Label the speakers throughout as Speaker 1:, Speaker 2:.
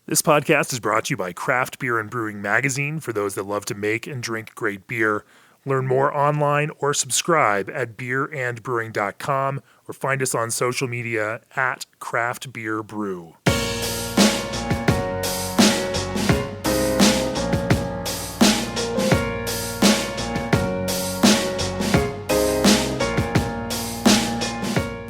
Speaker 1: This podcast is brought to you by Craft Beer and Brewing Magazine for those that love to make and drink great beer. Learn more online or subscribe at beerandbrewing.com or find us on social media at Craft Beer Brew.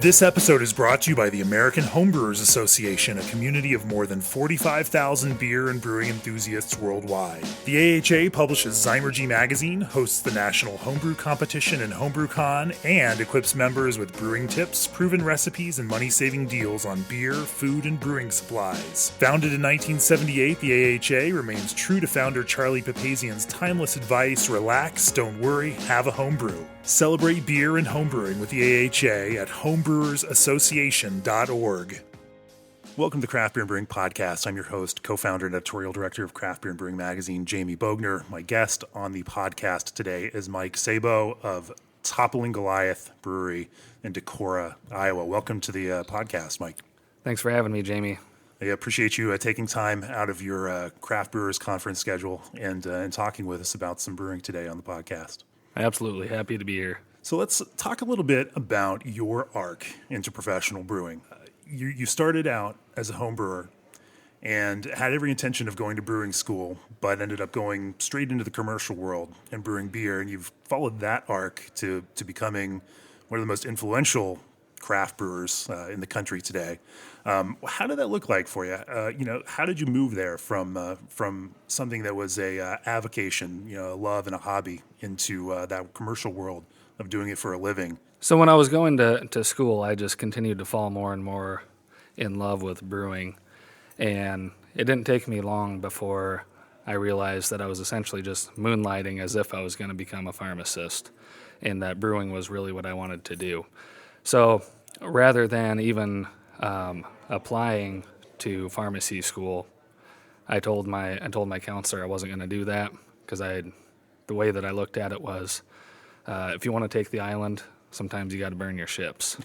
Speaker 1: This episode is brought to you by the American Homebrewers Association, a community of more than 45,000 beer and brewing enthusiasts worldwide. The AHA publishes Zymergy Magazine, hosts the National Homebrew Competition and HomebrewCon, and equips members with brewing tips, proven recipes, and money-saving deals on beer, food, and brewing supplies. Founded in 1978, the AHA remains true to founder Charlie Papazian's timeless advice: relax, don't worry, have a homebrew. Celebrate beer and homebrewing with the AHA at homebrewersassociation.org. Welcome to the Craft Beer and Brewing Podcast. I'm your host, co-founder and editorial director of Craft Beer and Brewing Magazine, Jamie Bogner. My guest on the podcast today is Mike Saboe of Toppling Goliath Brewery in Decorah, Iowa. Welcome to the podcast, Mike.
Speaker 2: Thanks for having me, Jamie.
Speaker 1: I appreciate you taking time out of your Craft Brewers Conference schedule and talking with us about some brewing today on the podcast.
Speaker 2: Absolutely. Happy to be here.
Speaker 1: So let's talk a little bit about your arc into professional brewing. You started out as a home brewer and had every intention of going to brewing school, but ended up going straight into the commercial world and brewing beer. And you've followed that arc to becoming one of the most influential craft brewers in the country today. How did that look like for you? How did you move there from something that was a avocation, a love and a hobby, into that commercial world of doing it for a living?
Speaker 2: So when I was going to school, I just continued to fall more and more in love with brewing. And it didn't take me long before I realized that I was essentially just moonlighting as if I was going to become a pharmacist, and that brewing was really what I wanted to do. So rather than even applying to pharmacy school, I told my counselor I wasn't going to do that because the way that I looked at it was, if you want to take the island, sometimes you got to burn your ships.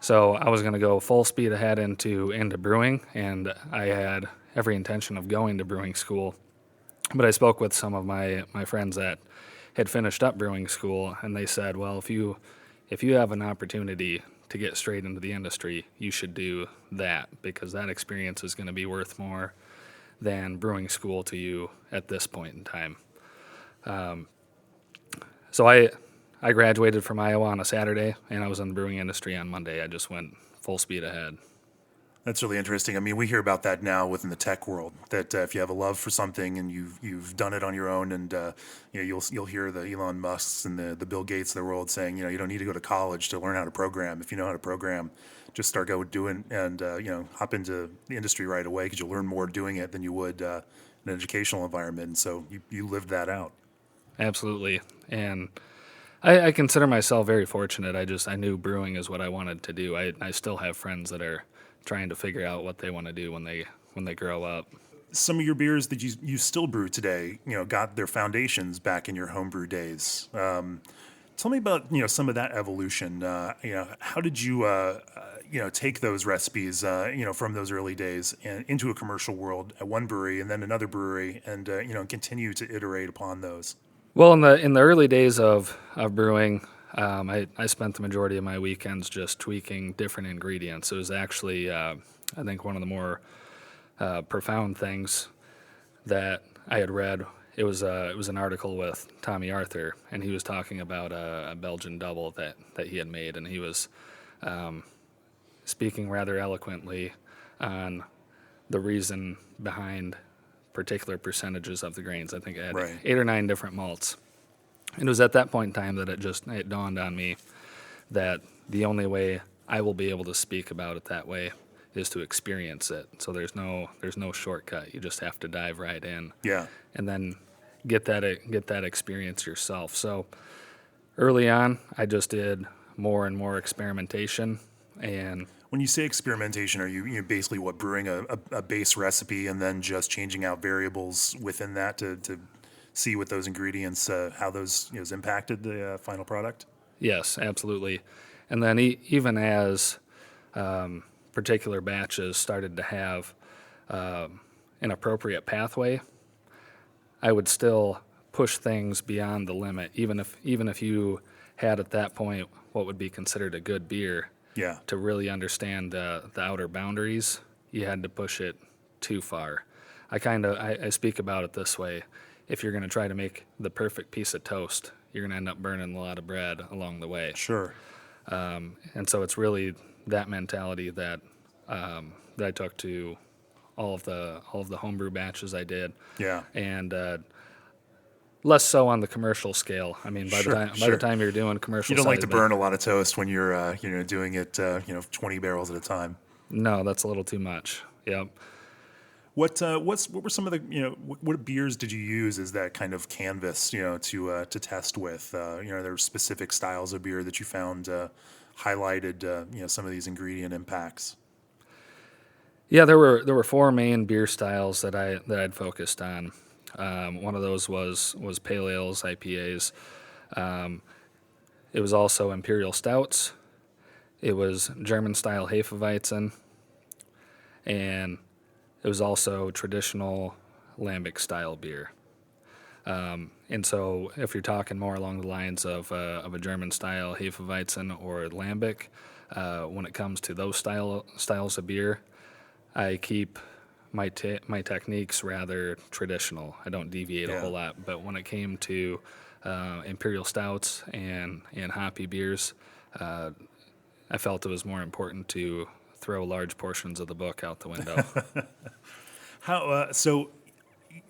Speaker 2: So I was going to go full speed ahead into brewing, and I had every intention of going to brewing school. But I spoke with some of my friends that had finished up brewing school, and they said, well, if you have an opportunity to get straight into the industry, you should do that, because that experience is going to be worth more than brewing school to you at this point in time. So I graduated from Iowa on a Saturday, and I was in the brewing industry on Monday. I just went full speed ahead.
Speaker 1: That's really interesting. I mean, we hear about that now within the tech world, that if you have a love for something and you've done it on your own, and you'll hear the Elon Musks and the Bill Gates of the world saying, you don't need to go to college to learn how to program. If you know how to program, just start doing and hop into the industry right away, because you'll learn more doing it than you would in an educational environment. And so you lived that out.
Speaker 2: Absolutely. And I consider myself very fortunate. I knew brewing is what I wanted to do. I still have friends that are trying to figure out what they want to do when they grow up.
Speaker 1: Some of your beers that you still brew today, got their foundations back in your homebrew days. Tell me about some of that evolution. How did you take those recipes from those early days and into a commercial world at one brewery and then another brewery, and continue to iterate upon those?
Speaker 2: Well, in the early days of brewing, I spent the majority of my weekends just tweaking different ingredients. It was actually, I think, one of the more profound things that I had read. It was an article with Tommy Arthur, and he was talking about a Belgian double that he had made, and he was speaking rather eloquently on the reason behind particular percentages of the grains. I think it had 8 or 9 different malts. And it was at that point in time that it dawned on me that the only way I will be able to speak about it that way is to experience it. So there's no shortcut. You just have to dive right in.
Speaker 1: Yeah.
Speaker 2: And then get that experience yourself. So early on, I just did more and more experimentation. And
Speaker 1: when you say experimentation, are you basically brewing a base recipe and then just changing out variables within that to see what those ingredients, how those impacted the final product?
Speaker 2: Yes, absolutely. And then even as particular batches started to have an appropriate pathway, I would still push things beyond the limit, even if you had at that point what would be considered a good beer.
Speaker 1: Yeah.
Speaker 2: To really understand the outer boundaries, you had to push it too far. I speak about it this way: if you're going to try to make the perfect piece of toast, you're going to end up burning a lot of bread along the way.
Speaker 1: Sure.
Speaker 2: And so it's really that mentality that that I took to all of the homebrew batches I did.
Speaker 1: Yeah.
Speaker 2: And less so on the commercial scale. I mean, by the time you're doing commercial,
Speaker 1: you don't like to
Speaker 2: size
Speaker 1: burn a lot of toast when you're doing it 20 barrels at a time.
Speaker 2: No, that's a little too much. Yep.
Speaker 1: What were some of the what beers did you use as that kind of canvas to test with? There were specific styles of beer that you found highlighted some of these ingredient impacts.
Speaker 2: Yeah, there were four main beer styles that I'd focused on. One of those was pale ales, IPAs. It was also imperial stouts. It was German style Hefeweizen, and it was also traditional lambic style beer. And so, if you're talking more along the lines of a German style Hefeweizen or lambic, when it comes to those styles of beer, I keep my techniques rather traditional. I don't deviate a whole lot. But when it came to imperial stouts and hoppy beers, I felt it was more important to throw large portions of the book out the window.
Speaker 1: So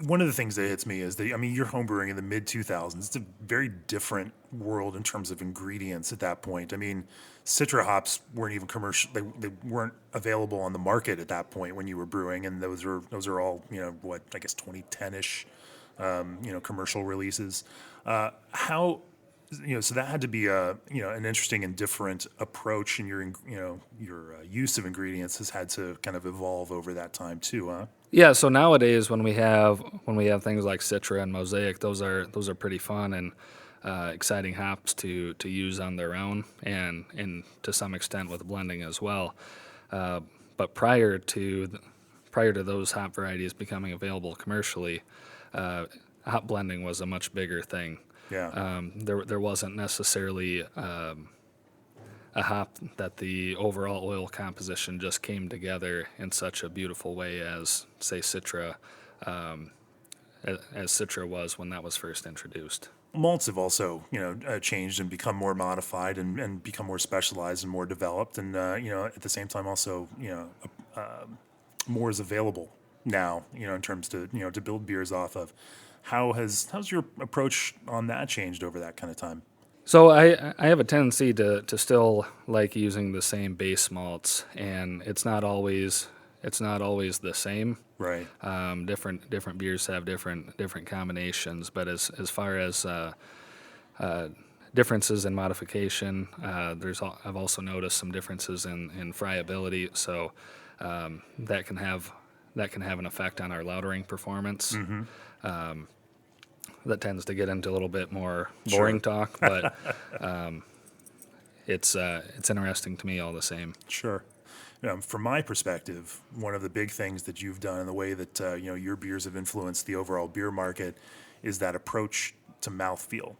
Speaker 1: one of the things that hits me is that, you're homebrewing in the mid 2000s. It's a very different world in terms of ingredients at that point. Citra hops weren't even commercial. They weren't available on the market at that point when you were brewing, and those are all 2010-ish commercial releases. So that had to be an interesting and different approach, and your use of ingredients has had to kind of evolve over that time too, huh?
Speaker 2: Yeah. So nowadays, when we have things like Citra and Mosaic, those are pretty fun and exciting hops to use on their own, and to some extent with blending as well. But prior to those hop varieties becoming available commercially, hop blending was a much bigger thing.
Speaker 1: Yeah.
Speaker 2: There wasn't necessarily a hop that the overall oil composition just came together in such a beautiful way as, say, Citra, as Citra was when that was first introduced.
Speaker 1: Malts have also, changed and become more modified and become more specialized and more developed, and at the same time also, more is available now, in terms to build beers off of. How's your approach on that changed over that kind of time?
Speaker 2: So I have a tendency to still like using the same base malts, and it's not always the same.
Speaker 1: Right.
Speaker 2: Different beers have different combinations, but as far as differences in modification, I've also noticed some differences in friability. So that can have an effect on our lautering performance. Mm-hmm. That tends to get into a little bit more boring talk, but it's interesting to me all the same.
Speaker 1: Sure. From my perspective, one of the big things that you've done in the way that your beers have influenced the overall beer market is that approach to mouthfeel.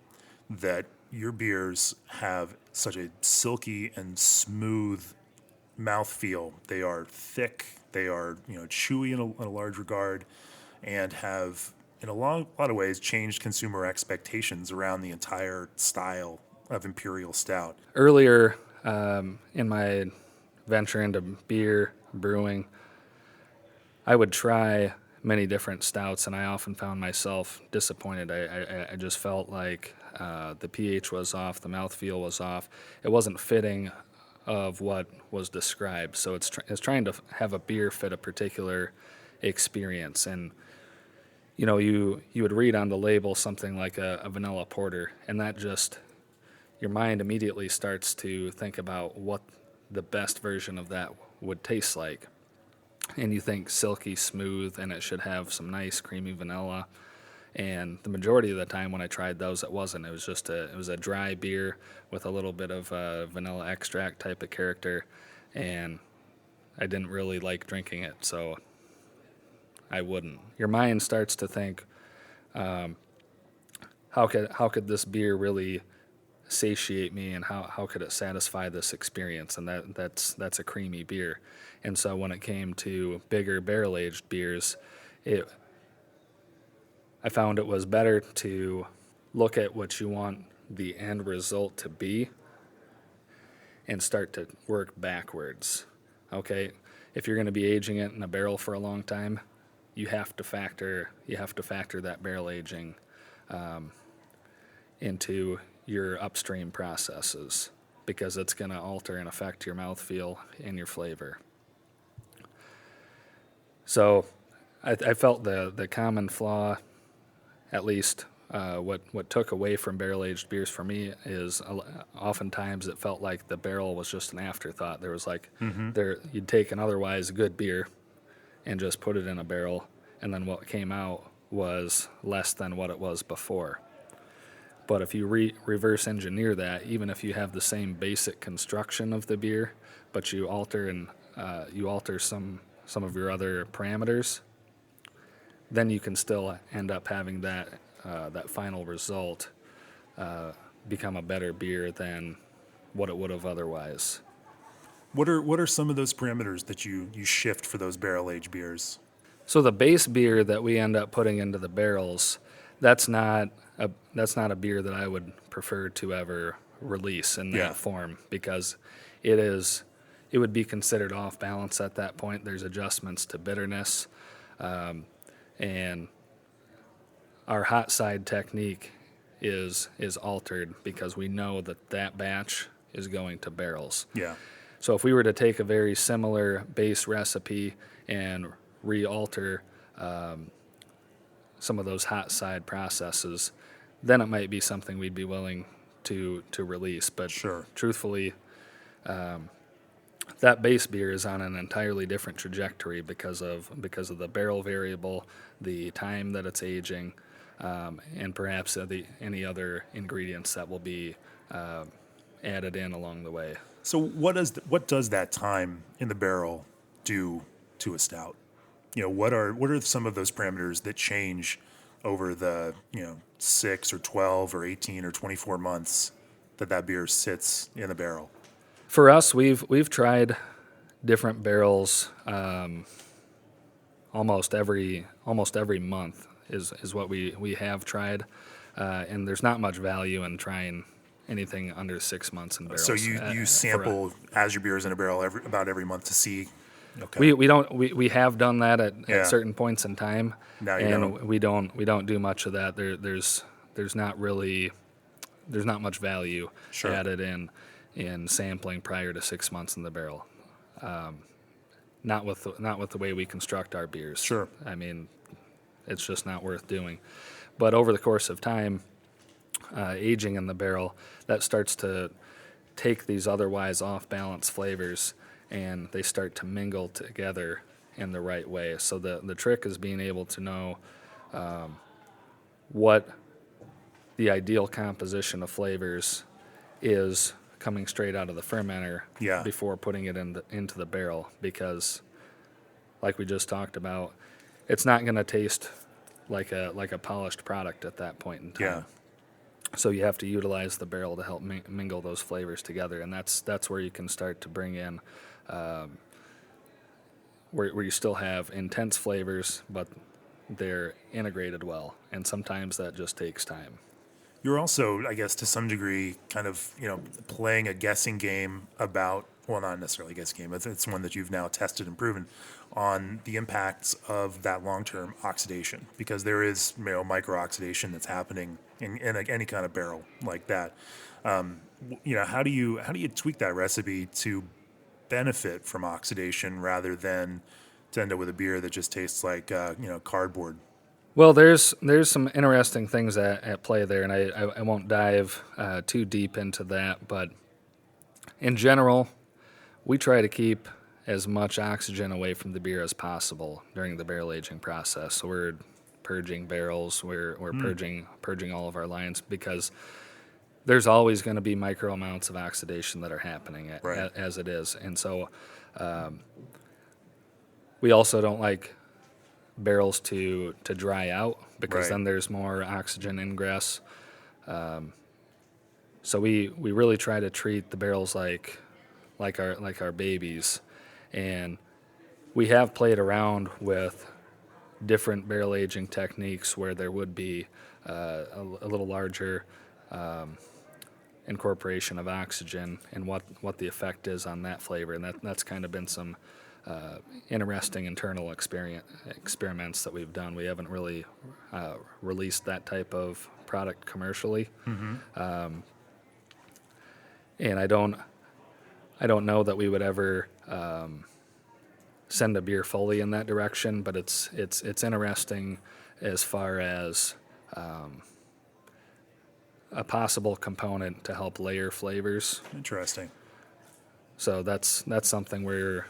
Speaker 1: That your beers have such a silky and smooth mouthfeel. They are thick. They are chewy in a large regard, and have in a lot of ways changed consumer expectations around the entire style of imperial stout.
Speaker 2: Earlier in my venture into beer brewing, I would try many different stouts, and I often found myself disappointed. I just felt like the pH was off, the mouthfeel was off. It wasn't fitting of what was described. So it's trying to have a beer fit a particular experience. And you would read on the label something like a vanilla porter, and that just, your mind immediately starts to think about what the best version of that would taste like. And you think silky smooth, and it should have some nice creamy vanilla. And the majority of the time when I tried those, it wasn't. It was a dry beer with a little bit of vanilla extract type of character, and I didn't really like drinking it. So I wouldn't. Your mind starts to think, how could this beer really satiate me, and how could it satisfy this experience? And that's a creamy beer. And so when it came to bigger barrel-aged beers, I found it was better to look at what you want the end result to be and start to work backwards. Okay, if you're going to be aging it in a barrel for a long time, you have to factor that barrel aging into your upstream processes, because it's going to alter and affect your mouthfeel and your flavor. So I felt the common flaw, at least what took away from barrel-aged beers for me, is oftentimes it felt like the barrel was just an afterthought. There was you'd take an otherwise good beer and just put it in a barrel, and then what came out was less than what it was before. But if you reverse engineer that, even if you have the same basic construction of the beer, but you alter some of your other parameters, then you can still end up having that final result become a better beer than what it would have otherwise.
Speaker 1: What are some of those parameters that you shift for those barrel-aged beers?
Speaker 2: So the base beer that we end up putting into the barrels, that's not a beer that I would prefer to ever release in that form, because it would be considered off balance at that point. There's adjustments to bitterness, and our hot side technique is altered because we know that batch is going to barrels.
Speaker 1: Yeah.
Speaker 2: So if we were to take a very similar base recipe and re-alter some of those hot side processes, then it might be something we'd be willing to release. But
Speaker 1: sure,
Speaker 2: truthfully, that base beer is on an entirely different trajectory because of the barrel variable, the time that it's aging, and perhaps any other ingredients that will be added in along the way.
Speaker 1: So what does that time in the barrel do to a stout? What are some of those parameters that change over the 6 or 12 or 18 or 24 months that beer sits in the barrel?
Speaker 2: For us, we've tried different barrels almost every month is what we have tried, and there's not much value in trying anything under 6 months in barrels.
Speaker 1: So you sample as your beer is in a barrel about every month to see.
Speaker 2: Okay. We have done that at certain points in time, we don't do much of that. There's not much value added in sampling prior to 6 months in the barrel. Not with the way we construct our beers.
Speaker 1: Sure.
Speaker 2: I mean, it's just not worth doing. But over the course of time, aging in the barrel, that starts to take these otherwise off-balance flavors, and they start to mingle together in the right way. So the trick is being able to know what the ideal composition of flavors is coming straight out of the fermenter before putting it into the barrel, because, like we just talked about, it's not going to taste like a polished product at that point in time.
Speaker 1: Yeah.
Speaker 2: So you have to utilize the barrel to help mingle those flavors together, and that's where you can start to bring in where you still have intense flavors, but they're integrated well, and sometimes that just takes time.
Speaker 1: You're also, I guess, to some degree, kind of, playing a guessing game about, well, not necessarily a guessing game, it's one that you've now tested and proven on the impacts of that long-term oxidation, because there is, micro-oxidation that's happening in any kind of barrel like that. How do you tweak that recipe to benefit from oxidation rather than to end up with a beer that just tastes like, cardboard?
Speaker 2: Well, there's some interesting things at play there, and I won't dive too deep into that, but in general, we try to keep as much oxygen away from the beer as possible during the barrel aging process. So we're purging barrels, we're purging all of our lines, because there's always going to be micro amounts of oxidation that are happening as it is. And so we also don't like barrels to dry out, because
Speaker 1: Right.
Speaker 2: then there's more oxygen ingress. So we really try to treat the barrels like our babies, and we have played around with different barrel aging techniques where there would be a little larger incorporation of oxygen and what the effect is on that flavor, and that's kind of been some interesting internal experiments that we've done. We haven't really released that type of product commercially, and I don't know that we would ever send a beer fully in that direction, but it's interesting as far as a possible component to help layer flavors.
Speaker 1: Interesting.
Speaker 2: So that's something we're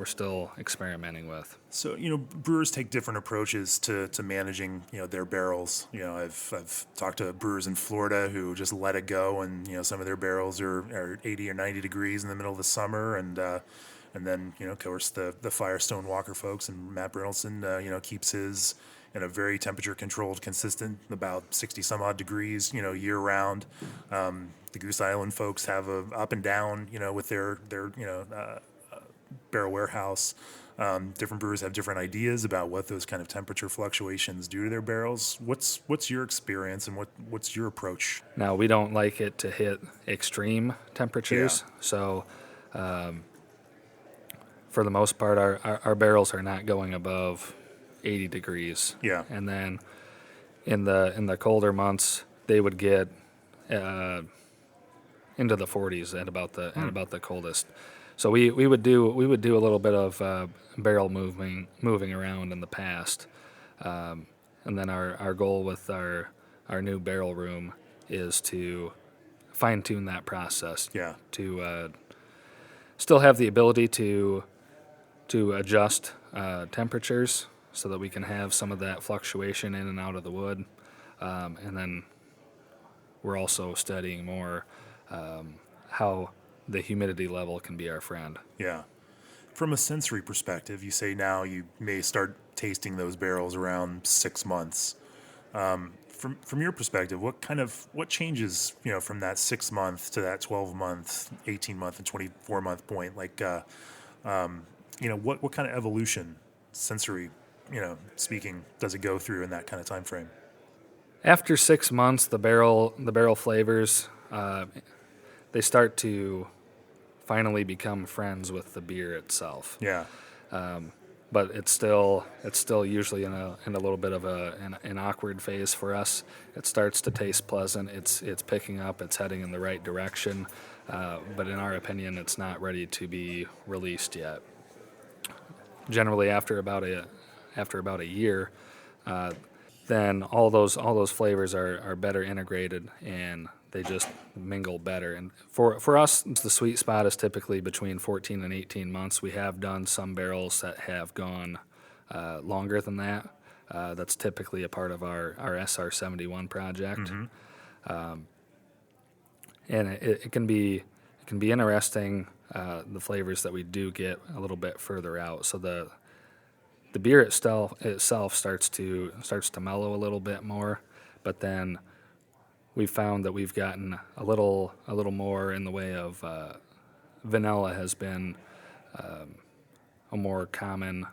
Speaker 2: still experimenting with.
Speaker 1: So, brewers take different approaches to managing, their barrels. I've talked to brewers in Florida who just let it go, and, some of their barrels are 80 or 90 degrees in the middle of the summer. And then, of course, the Firestone Walker folks and Matt Brynildson, keeps his in a very temperature controlled, consistent, about 60 some odd degrees, year round. The Goose Island folks have a up and down, with their barrel warehouse. Different brewers have different ideas about what those kind of temperature fluctuations do to their barrels. What's your experience, and what's your approach?
Speaker 2: Now, we don't like it to hit extreme temperatures, so for the most part, our barrels are not going above 80 degrees.
Speaker 1: Yeah.
Speaker 2: And then in the colder months, they would get into the 40s at about the coldest. So we would do a little bit of barrel moving around in the past, and then our goal with our new barrel room is to fine tune that process.
Speaker 1: Yeah.
Speaker 2: To still have the ability to adjust temperatures so that we can have some of that fluctuation in and out of the wood, and then we're also studying more how the humidity level can be our friend.
Speaker 1: Yeah. From a sensory perspective, you say now you may start tasting those barrels around 6 months. From your perspective, what changes, from that 6 month to that 12 month, 18 month, and 24 month point? Like, what kind of evolution, sensory, speaking, does it go through in that kind of time frame?
Speaker 2: After 6 months, the barrel flavors they start to finally become friends with the beer itself.
Speaker 1: Yeah.
Speaker 2: But it's still usually in a little bit of an awkward phase for us. It starts to taste pleasant. It's picking up. It's heading in the right direction. But in our opinion, it's not ready to be released yet. Generally, after about a year, then all those flavors are better integrated, and they just mingle better. And for us, the sweet spot is typically between 14 and 18 months. We have done some barrels that have gone longer than that. That's typically a part of our SR71 project. And it can be interesting, the flavors that we do get a little bit further out. So the beer itself starts to mellow a little bit more, but then we've found that we've gotten a little more in the way of vanilla has been a more common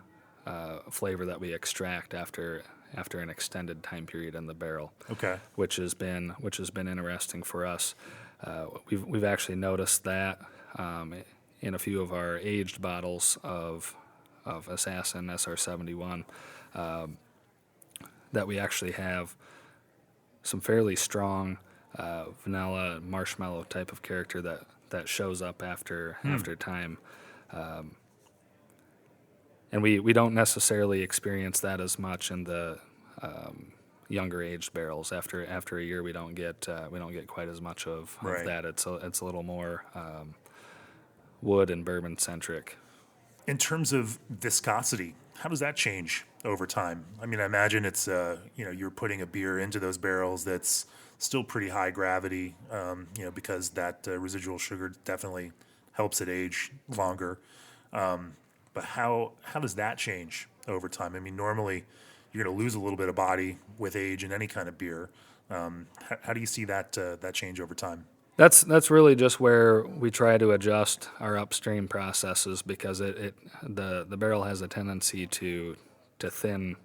Speaker 2: flavor that we extract after an extended time period in the barrel.
Speaker 1: Okay.
Speaker 2: Which has been interesting for us. We've actually noticed that in a few of our aged bottles of Assassin SR71, that we actually have some fairly strong vanilla marshmallow type of character that shows up after time, and we don't necessarily experience that as much in the younger aged barrels. After a year, we don't get quite as much of
Speaker 1: Right.
Speaker 2: that. It's a little more wood and bourbon centric.
Speaker 1: In terms of viscosity, how does that change over time? I mean, I imagine it's you're putting a beer into those barrels that's still pretty high gravity, because that residual sugar definitely helps it age longer. But but how does that change over time? I mean, normally you're going to lose a little bit of body with age in any kind of beer. How do you see that change over time?
Speaker 2: That's really just where we try to adjust our upstream processes because the barrel has a tendency to thin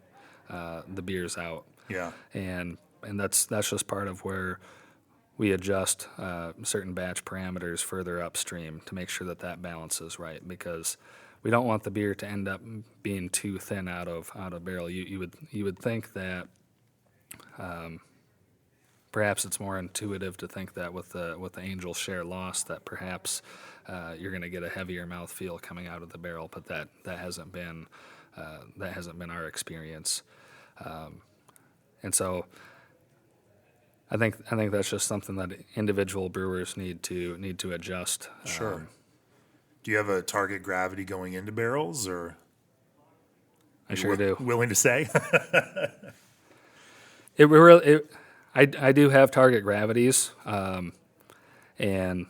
Speaker 2: the beers out,
Speaker 1: Yeah,
Speaker 2: and that's just part of where we adjust certain batch parameters further upstream to make sure that balance is right because we don't want the beer to end up being too thin out of barrel. You would think that perhaps it's more intuitive to think that with the Angel Share loss that perhaps you're going to get a heavier mouthfeel coming out of the barrel, but that hasn't been our experience, and so I think that's just something that individual brewers need to adjust.
Speaker 1: sure. Do you have a target gravity going into barrels, or
Speaker 2: I sure do.
Speaker 1: willing to say?
Speaker 2: I do have target gravities, and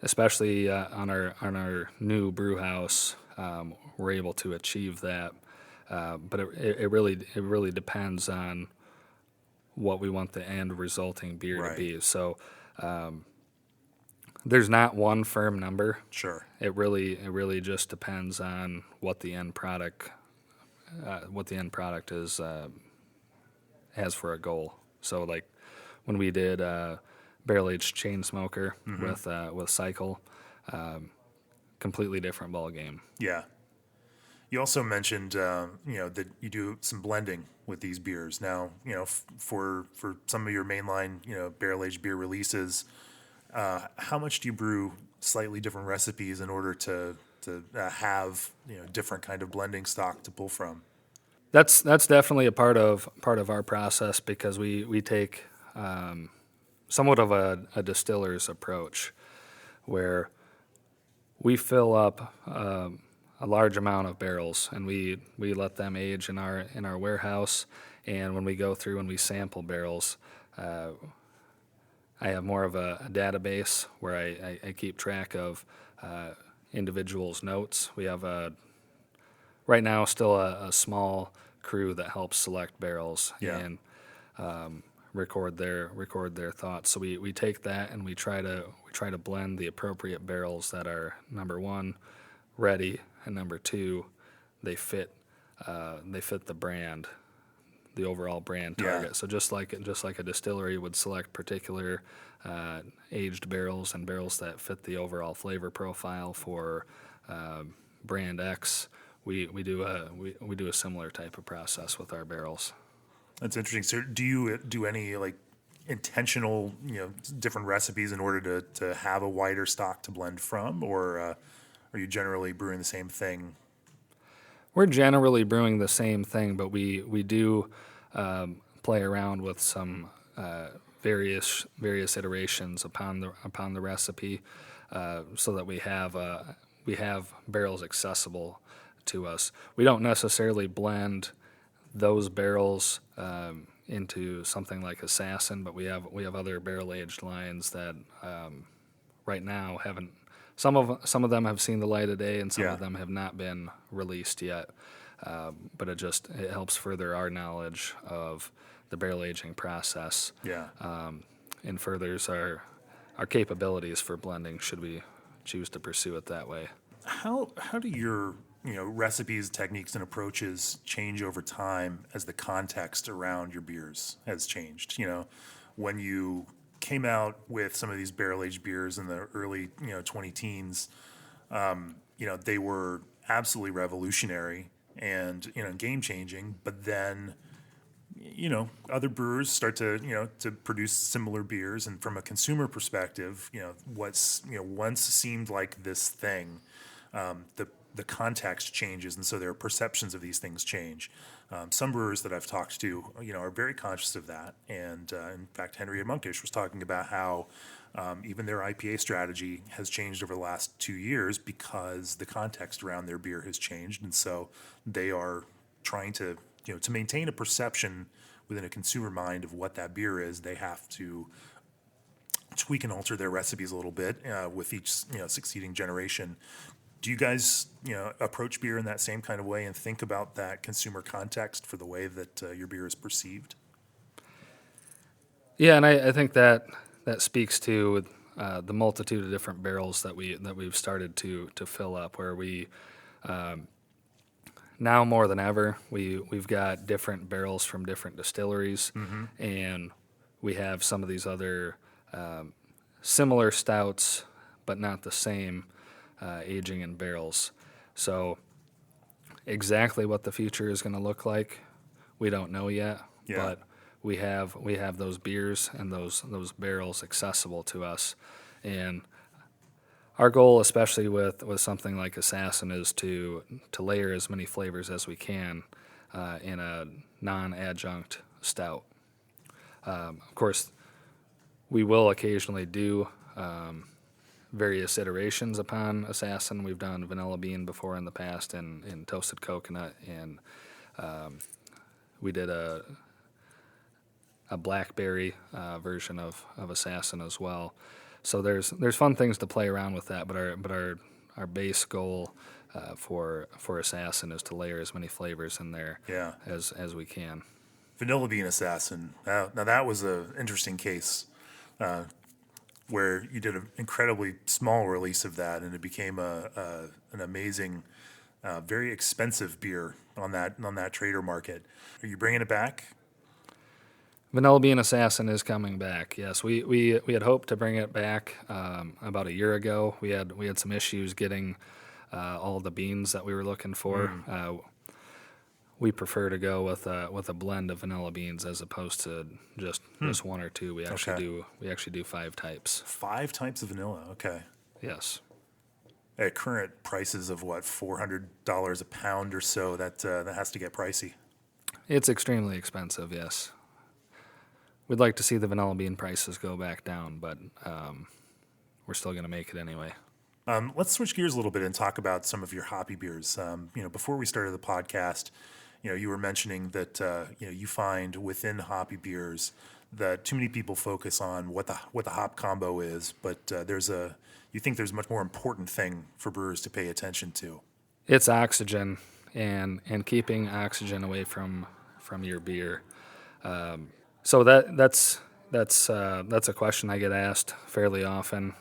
Speaker 2: especially on our new brew house, we're able to achieve that. But it really depends on what we want the end resulting beer
Speaker 1: Right.
Speaker 2: to be. So there's not one firm number.
Speaker 1: Sure.
Speaker 2: It really just depends on what the end product is has for a goal. So like when we did barrel aged chain smoker with Cycle, completely different ball game.
Speaker 1: Yeah. You also mentioned, that you do some blending with these beers. Now, for some of your mainline, barrel aged beer releases, how much do you brew slightly different recipes in order to have different kind of blending stock to pull from?
Speaker 2: That's definitely a part of our process because we take somewhat of a distiller's approach, where we fill up a large amount of barrels and we let them age in our warehouse. And when we go through and we sample barrels, I have more of a database where I keep track of individuals' notes. We have right now still a small crew that helps select barrels
Speaker 1: Yeah.
Speaker 2: and record their thoughts. So we take that and we try to blend the appropriate barrels that are, number one, ready, and number two, they fit the brand, the overall brand target.
Speaker 1: Yeah.
Speaker 2: So just like a distillery would select particular aged barrels and barrels that fit the overall flavor profile for brand X, we do a similar type of process with our barrels.
Speaker 1: That's interesting. So do you do any like intentional, different recipes in order to have a wider stock to blend from, or are you generally brewing the same thing?
Speaker 2: We're generally brewing the same thing, but we do play around with some various iterations upon the recipe, so that we have barrels accessible to us. We don't necessarily blend those barrels into something like Assassin, but we have other barrel aged lines that right now haven't. Some of them have seen the light of day, and some
Speaker 1: Yeah.
Speaker 2: of them have not been released yet. But it helps further our knowledge of the barrel aging process,
Speaker 1: Yeah.
Speaker 2: and furthers our capabilities for blending should we choose to pursue it that way.
Speaker 1: How do your recipes, techniques, and approaches change over time as the context around your beers has changed? When you came out with some of these barrel aged beers in the early 20 teens, they were absolutely revolutionary and game changing. But then other brewers start to produce similar beers, and from a consumer perspective, what's once seemed like this thing, the context changes, and so their perceptions of these things change. Some brewers that I've talked to, are very conscious of that, and in fact, Henry at Monkish was talking about how even their IPA strategy has changed over the last 2 years because the context around their beer has changed, and so they are trying to to maintain a perception within a consumer mind of what that beer is. They have to tweak and alter their recipes a little bit with each succeeding generation. Do you guys, approach beer in that same kind of way and think about that consumer context for the way that your beer is perceived?
Speaker 2: Yeah, and I think that speaks to the multitude of different barrels that we've started to fill up, where we now more than ever we've got different barrels from different distilleries, and we have some of these other similar stouts, but not the same aging in barrels. So exactly what the future is going to look like, we don't know yet.
Speaker 1: Yeah.
Speaker 2: But we have those beers and those barrels accessible to us, and our goal, especially with something like Assassin, is to layer as many flavors as we can in a non-adjunct stout. Of course, we will occasionally do various iterations upon Assassin. We've done vanilla bean before in the past, and toasted coconut, and we did a blackberry version of Assassin as well. So there's fun things to play around with that, but our base goal for Assassin is to layer as many flavors in there as we can.
Speaker 1: Vanilla bean Assassin. Now that was an interesting case where you did an incredibly small release of that, and it became an amazing, very expensive beer on that trader market. Are you bringing it back?
Speaker 2: Vanilla Bean Assassin is coming back. Yes, we had hoped to bring it back about a year ago. We had some issues getting all the beans that we were looking for. We prefer to go with a blend of vanilla beans as opposed to just one or two. We actually do 5 types.
Speaker 1: 5 types of vanilla. Okay.
Speaker 2: Yes.
Speaker 1: At current prices of what, $400 a pound or so, that has to get pricey.
Speaker 2: It's extremely expensive. Yes. We'd like to see the vanilla bean prices go back down, but we're still going to make it anyway.
Speaker 1: Let's switch gears a little bit and talk about some of your hoppy beers. Before we started the podcast, you were mentioning that you find within hoppy beers that too many people focus on what the hop combo is, but you think there's a much more important thing for brewers to pay attention to.
Speaker 2: It's oxygen and keeping oxygen away from your beer. So that's a question I get asked fairly often.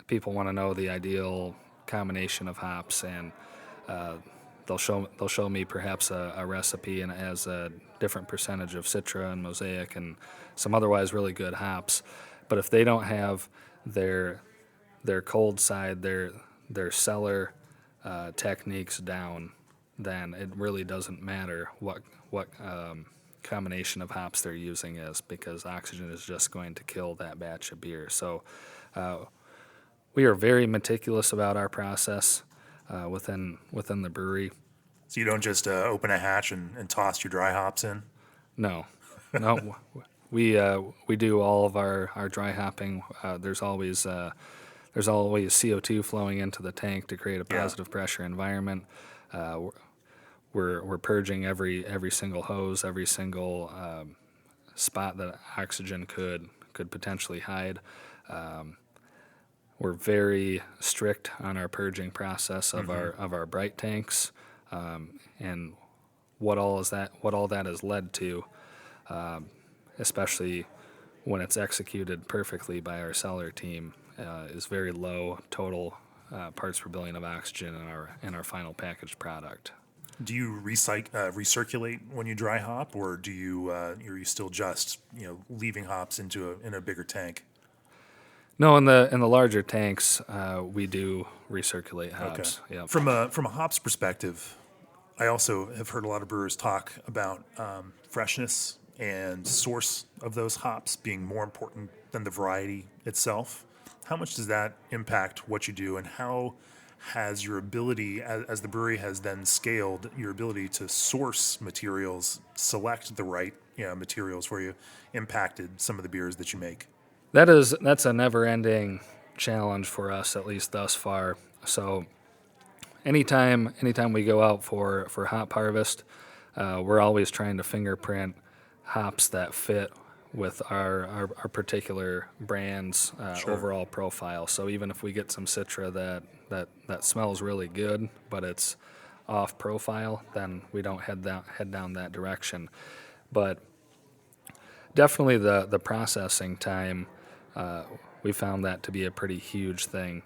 Speaker 2: People want to know the ideal combination of hops, and they'll show me perhaps a recipe, and it has a different percentage of Citra and Mosaic and some otherwise really good hops. But if they don't have their cold side, their cellar techniques down, then it really doesn't matter what combination of hops they're using is, because oxygen is just going to kill that batch of beer. So we are very meticulous about our process within the brewery.
Speaker 1: So you don't just open a hatch and toss your dry hops in?
Speaker 2: No. We do all of our dry hopping. There's always CO2 flowing into the tank to create a positive pressure environment. We're purging every single hose, every single spot that oxygen could potentially hide. We're very strict on our purging process of our bright tanks, and what all that has led to, especially when it's executed perfectly by our cellar team, is very low total parts per billion of oxygen in our final packaged product.
Speaker 1: Do you recirculate when you dry hop, or are you still just leaving hops in a bigger tank?
Speaker 2: No, in the larger tanks, we do recirculate hops.
Speaker 1: Okay.
Speaker 2: Yep.
Speaker 1: From a hops perspective, I also have heard a lot of brewers talk about freshness and source of those hops being more important than the variety itself. How much does that impact what you do, and how has your ability, as the brewery has then scaled, your ability to source materials, select the right materials for you, impacted some of the beers that you make?
Speaker 2: That's a never-ending challenge for us, at least thus far. So anytime we go out for hop harvest, we're always trying to fingerprint hops that fit with our particular brand's
Speaker 1: Sure.
Speaker 2: overall profile. So even if we get some Citra that smells really good, but it's off profile, then we don't head down that direction. But definitely the processing time, we found that to be a pretty huge thing.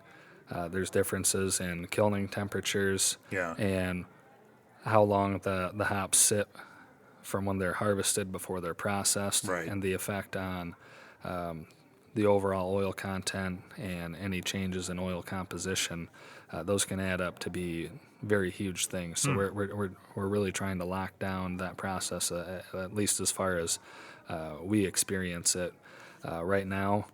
Speaker 2: There's differences in kilning temperatures
Speaker 1: Yeah.
Speaker 2: and how long the hops sit from when they're harvested before they're processed,
Speaker 1: Right.
Speaker 2: and the effect on the overall oil content and any changes in oil composition. Those can add up to be very huge things. So we're really trying to lock down that process, at least as far as we experience it. Right now,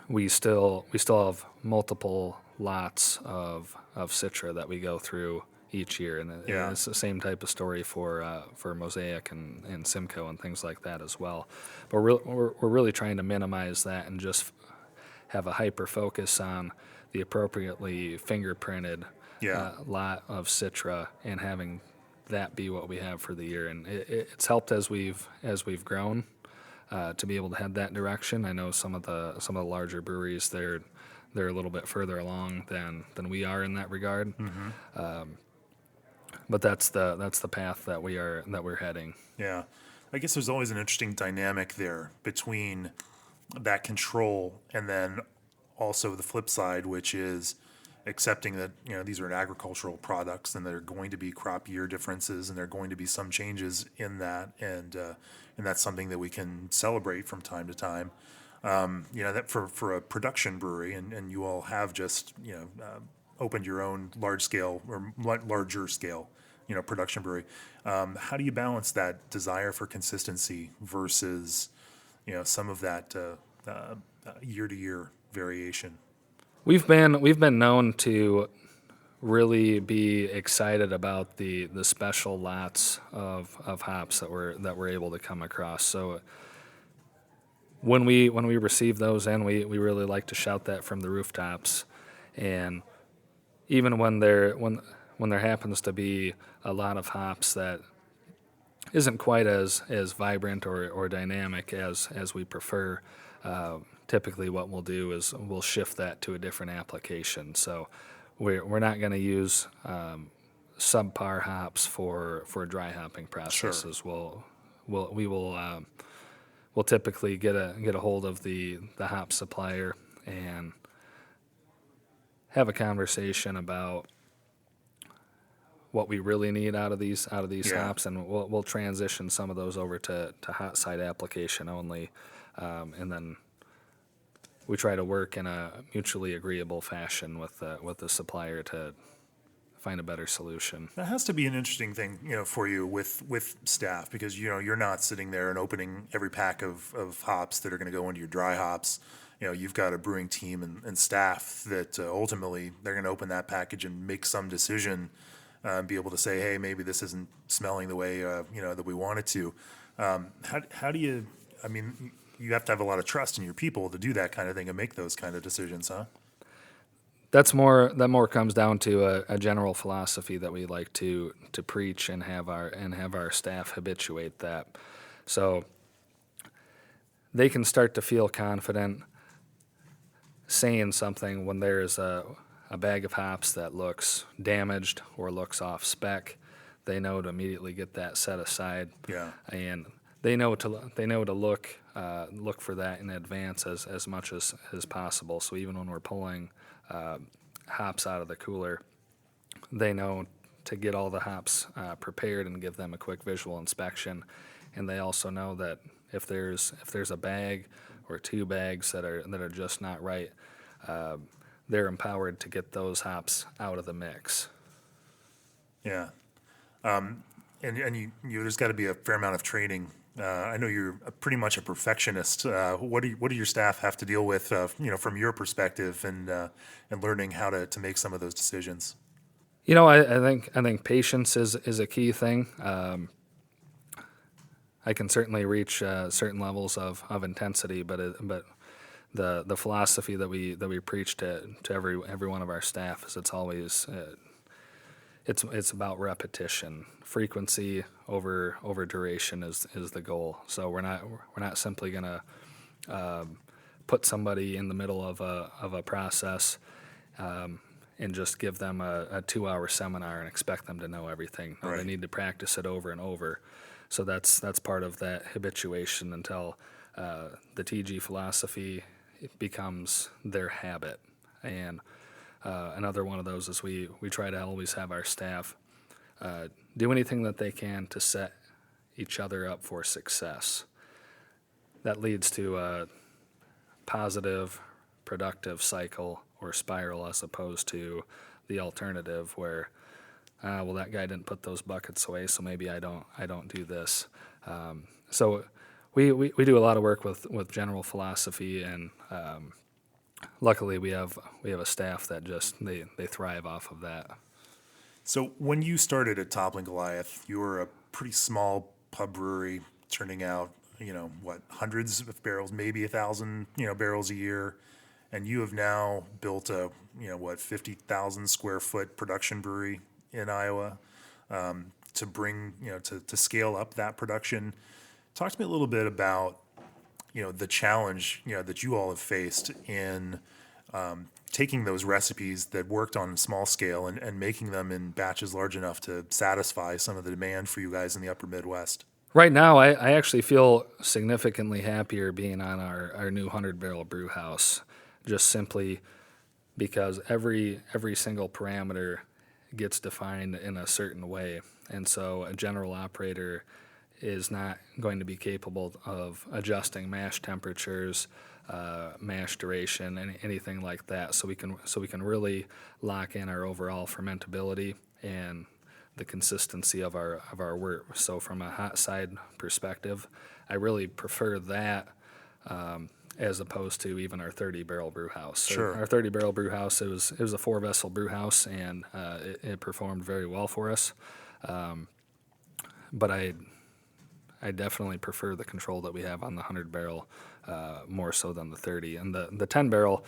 Speaker 2: we still have multiple lots of Citra that we go through each year, and
Speaker 1: Yeah.
Speaker 2: it's the same type of story for Mosaic and Simcoe and things like that as well. But we're really trying to minimize that and just have a hyper focus on the appropriately fingerprinted
Speaker 1: Yeah.
Speaker 2: lot of Citra and having that be what we have for the year. And it's helped as we've grown to be able to head that direction. I know some of the larger breweries, they're a little bit further along than we are in that regard. But that's the path that we're heading.
Speaker 1: Yeah. I guess there's always an interesting dynamic there between that control and then also the flip side, which is accepting that, these are agricultural products and there are going to be crop year differences and there are going to be some changes in that, and that's something that we can celebrate from time to time. That for a production brewery, and you all have just opened your own large scale or larger scale production brewery. How do you balance that desire for consistency versus some of that year to year variation?
Speaker 2: We've been known to really be excited about the special lots of hops that we're able to come across. So when we receive those in, we really like to shout that from the rooftops. And even when there happens to be a lot of hops that isn't quite as vibrant or dynamic as we prefer, typically what we'll do is we'll shift that to a different application. So we're not going to use subpar hops for dry hopping processes.
Speaker 1: Sure.
Speaker 2: We'll typically get a hold of the hop supplier and have a conversation about what we really need out of these
Speaker 1: Yeah.
Speaker 2: hops, and we'll transition some of those over to hot side application only, and then we try to work in a mutually agreeable fashion with the supplier to find a better solution.
Speaker 1: That has to be an interesting thing, for you with staff, because you're not sitting there and opening every pack of hops that are going to go into your dry hops. You've got a brewing team and staff that ultimately they're going to open that package and make some decision, be able to say, hey, maybe this isn't smelling the way that we want it to. How do you? I mean, you have to have a lot of trust in your people to do that kind of thing and make those kind of decisions, huh?
Speaker 2: That more comes down to a general philosophy that we like to preach and have our staff habituate that, so they can start to feel confident saying something when there's a bag of hops that looks damaged or looks off spec. They know to immediately get that set aside.
Speaker 1: Yeah.
Speaker 2: And they know to look for that in advance as much as possible. So even when we're pulling hops out of the cooler, they know to get all the hops prepared and give them a quick visual inspection. And they also know that if there's a bag or two bags that are just not right, they're empowered to get those hops out of the mix.
Speaker 1: Yeah. And there's got to be a fair amount of training. I know you're pretty much a perfectionist. What do your staff have to deal with, from your perspective, and learning how to make some of those decisions?
Speaker 2: I think patience is a key thing. I can certainly reach certain levels of intensity, but the philosophy that we preach to every one of our staff is it's it's about repetition, frequency over duration is the goal. So we're not simply gonna put somebody in the middle of a process and just give them a 2-hour seminar and expect them to know everything. No,
Speaker 1: Right.
Speaker 2: they need to practice it over and over. So that's part of that habituation until the TG philosophy becomes their habit. And another one of those is we try to always have our staff do anything that they can to set each other up for success. That leads to a positive, productive cycle or spiral, as opposed to the alternative where, well, that guy didn't put those buckets away, so maybe I don't do this. So we do a lot of work with general philosophy, and luckily we have a staff that just they thrive off of that.
Speaker 1: So when you started at Toppling Goliath, you were a pretty small pub brewery, turning out, hundreds of barrels, maybe 1,000, barrels a year. And you have now built a, 50,000 square foot production brewery in Iowa, to bring, to scale up that production. Talk to me a little bit about, the challenge, that you all have faced in taking those recipes that worked on a small scale and making them in batches large enough to satisfy some of the demand for you guys in the upper Midwest.
Speaker 2: Right now, I actually feel significantly happier being on our new 100-barrel brew house, just simply because every single parameter gets defined in a certain way. And so a general operator is not going to be capable of adjusting mash temperatures, mash duration, anything like that. So we can really lock in our overall fermentability and the consistency of our work. So from a hot side perspective, I really prefer that as opposed to even our 30-barrel brew house. So
Speaker 1: Sure.
Speaker 2: Our 30-barrel brew house, it was a 4-vessel brew house, and it performed very well for us. But I definitely prefer the control that we have on the 100-barrel more so than the 30. And the 10-barrel,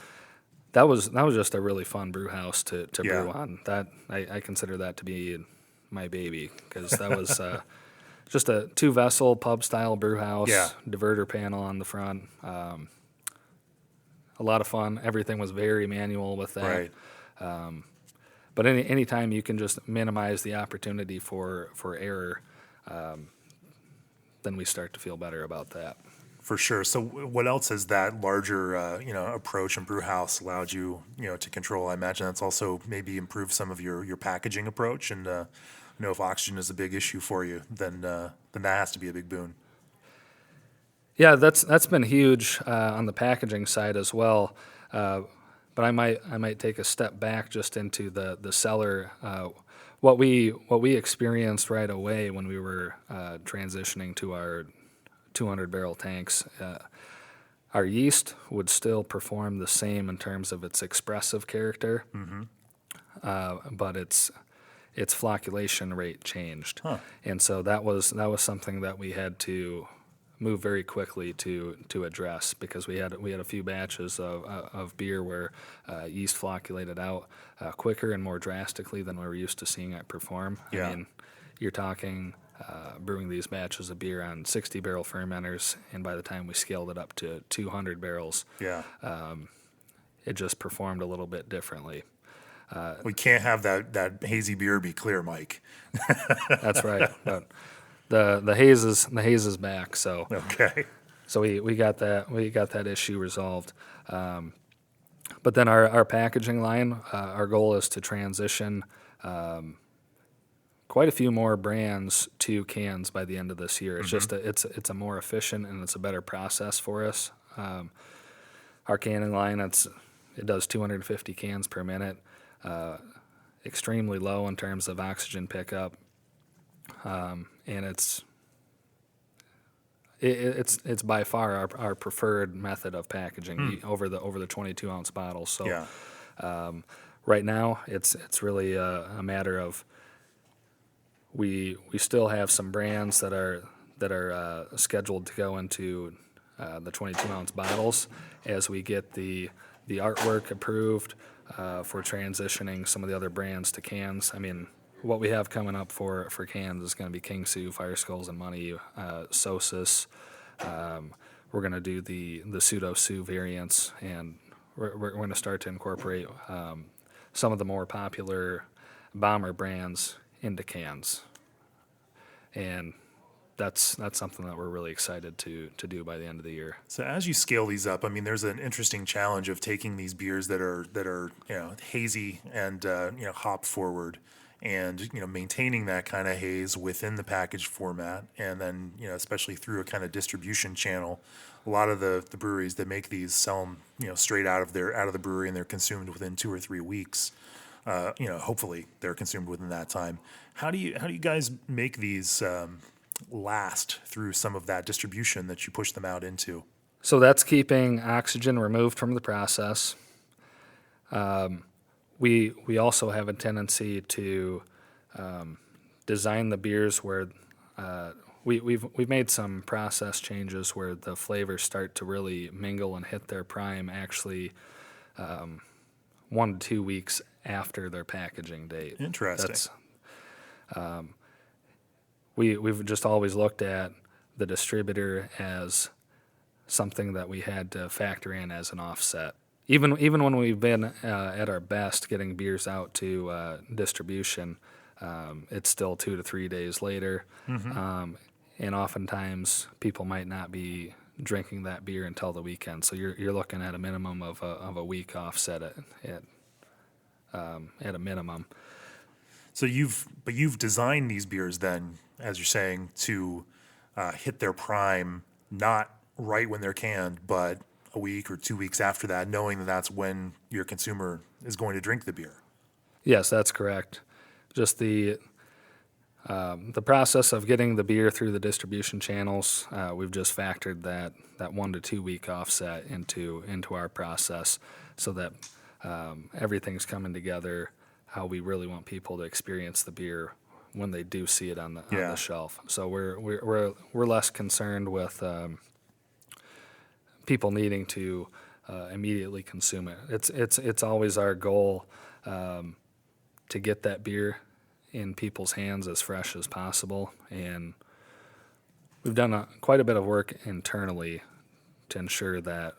Speaker 2: that was just a really fun brew house to
Speaker 1: Yeah.
Speaker 2: brew on. That I consider that to be my baby, because that was just a 2-vessel pub-style brew house,
Speaker 1: Yeah.
Speaker 2: diverter panel on the front. A lot of fun. Everything was very manual with that.
Speaker 1: Right.
Speaker 2: But any time you can just minimize the opportunity for error, then we start to feel better about that.
Speaker 1: For sure. So what else has that larger, approach and brew house allowed you, to control? I imagine that's also maybe improved some of your packaging approach. And if oxygen is a big issue for you, then that has to be a big boon.
Speaker 2: Yeah, that's been huge on the packaging side as well. But I might take a step back just into the cellar. What we experienced right away when we were transitioning to our 200-barrel tanks, our yeast would still perform the same in terms of its expressive character, but its flocculation rate changed, and so that was something that we had to move very quickly to address, because we had a few batches of beer where yeast flocculated out quicker and more drastically than we were used to seeing it perform.
Speaker 1: Yeah.
Speaker 2: I mean, you're talking brewing these batches of beer on 60-barrel fermenters, and by the time we scaled it up to 200 barrels,
Speaker 1: Yeah.
Speaker 2: it just performed a little bit differently.
Speaker 1: We can't have that hazy beer be clear, Mike.
Speaker 2: That's right. But the haze is back, so
Speaker 1: Okay.
Speaker 2: so we got that issue resolved. But then our packaging line, our goal is to transition quite a few more brands to cans by the end of this year. It's just it's a more efficient and it's a better process for us. Our canning line, it does 250 cans per minute, extremely low in terms of oxygen pickup, and it's by far our preferred method of packaging over the 22-ounce bottles. So
Speaker 1: Yeah.
Speaker 2: right now it's really a matter of we still have some brands that are scheduled to go into the 22-ounce bottles as we get the artwork approved for transitioning some of the other brands to cans. I mean, what we have coming up for cans is going to be King Sue, Fire Skulls and Money, Sosis. We're going to do the Pseudo Sue variants, and we're going to start to incorporate some of the more popular bomber brands into cans. And that's something that we're really excited to do by the end of the year.
Speaker 1: So as you scale these up, I mean, there's an interesting challenge of taking these beers that are hazy and hop forward, and maintaining that kind of haze within the package format, and then especially through a kind of distribution channel. A lot of the breweries that make these sell them straight out of the brewery, and they're consumed within 2 or 3 weeks. Hopefully they're consumed within that time. How do you guys make these last through some of that distribution that you push them out into?
Speaker 2: So that's keeping oxygen removed from the process. We also have a tendency to design the beers where we've made some process changes where the flavors start to really mingle and hit their prime actually 1 to 2 weeks after their packaging date.
Speaker 1: Interesting.
Speaker 2: We've just always looked at the distributor as something that we had to factor in as an offset. Even when we've been at our best getting beers out to distribution, it's still 2 to 3 days later. Mm-hmm. And oftentimes people might not be drinking that beer until the weekend. So you're looking at a minimum of a week offset at a minimum.
Speaker 1: So you've designed these beers then, as you're saying, to hit their prime, not right when they're canned, but a week or 2 weeks after that, knowing that that's when your consumer is going to drink the beer.
Speaker 2: Yes, that's correct. Just the process of getting the beer through the distribution channels, we've just factored that 1 to 2 week offset into our process, so that everything's coming together how we really want people to experience the beer when they do see it on the shelf. So we're less concerned with people needing to immediately consume it. It's always our goal to get that beer in people's hands as fresh as possible, and we've done quite a bit of work internally to ensure that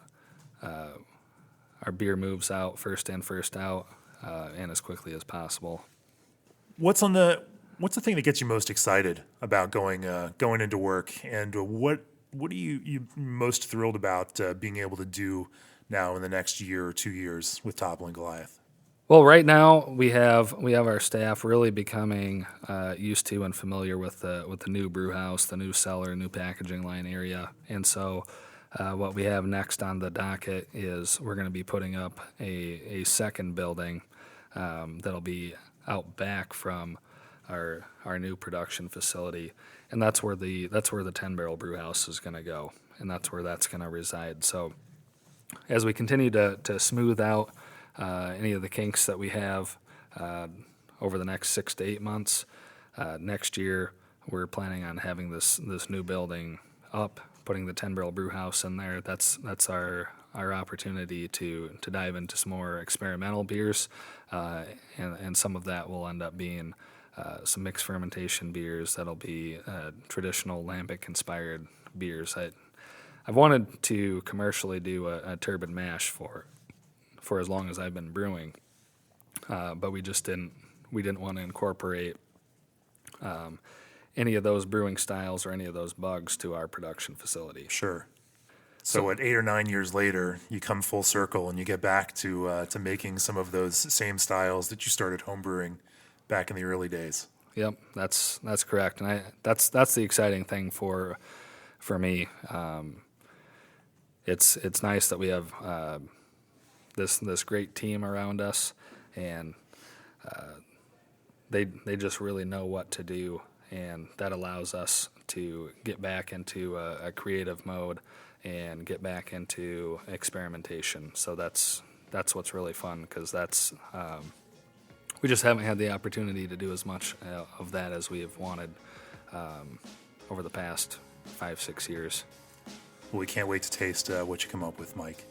Speaker 2: our beer moves out first in, first out, and as quickly as possible.
Speaker 1: What's the thing that gets you most excited about going into work, and what are you most thrilled about being able to do now in the next year or 2 years with Toppling Goliath?
Speaker 2: Well, right now we have our staff really becoming used to and familiar with the new brew house, the new cellar, new packaging line area, and so what we have next on the docket is we're going to be putting up a second building that'll be out back from our new production facility, and that's where the 10-barrel brew house is going to go, and that's where that's going to reside. So as we continue to smooth out any of the kinks that we have over the next 6 to 8 months, next year we're planning on having this new building up, putting the 10-barrel brew house in there. That's our opportunity to dive into some more experimental beers, and some of that will end up being some mixed fermentation beers that'll be traditional lambic-inspired beers. I've wanted to commercially do a turbid mash for as long as I've been brewing, but we didn't want to incorporate any of those brewing styles or any of those bugs to our production facility.
Speaker 1: Sure. So 8 or 9 years later, you come full circle and you get back to making some of those same styles that you started homebrewing back in the early days.
Speaker 2: Yep, that's correct, and that's the exciting thing for me. It's nice that we have this great team around us, and they just really know what to do, and that allows us to get back into a creative mode and get back into experimentation. So that's what's really fun, because we just haven't had the opportunity to do as much of that as we have wanted over the past 5-6 years.
Speaker 1: Well, we can't wait to taste what you come up with, Mike.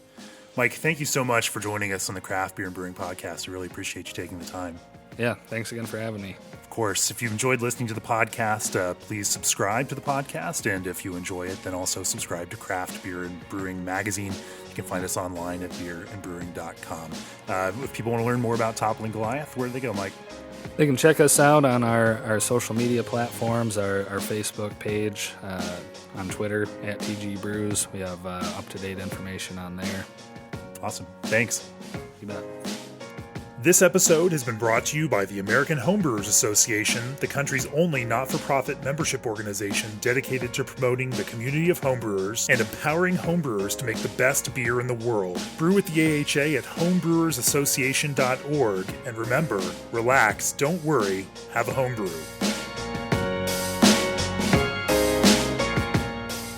Speaker 1: Mike, thank you so much for joining us on the Craft Beer and Brewing Podcast. I really appreciate you taking the time.
Speaker 2: Yeah, thanks again for having me.
Speaker 1: Of Of course, if you enjoyed listening to the podcast, please subscribe to the podcast. And if you enjoy it, then also subscribe to Craft Beer and Brewing Magazine. You can find us online at beerandbrewing.com. If people want to learn more about Toppling Goliath, where do they go, Mike?
Speaker 2: They can check us out on our social media platforms, our Facebook page, on Twitter at TG Brews. We have up-to-date information on there.
Speaker 1: Awesome. Thanks.
Speaker 2: You bet.
Speaker 1: This episode has been brought to you by the American Homebrewers Association, the country's only not-for-profit membership organization dedicated to promoting the community of homebrewers and empowering homebrewers to make the best beer in the world. Brew with the AHA at homebrewersassociation.org, and remember, relax, don't worry, have a homebrew.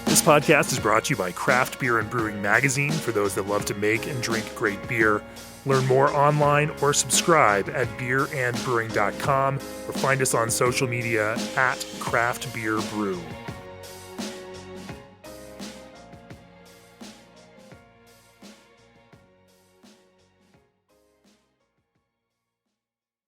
Speaker 1: This podcast is brought to you by Craft Beer and Brewing Magazine for those that love to make and drink great beer. Learn more online or subscribe at beerandbrewing.com or find us on social media at Craft Beer Brew.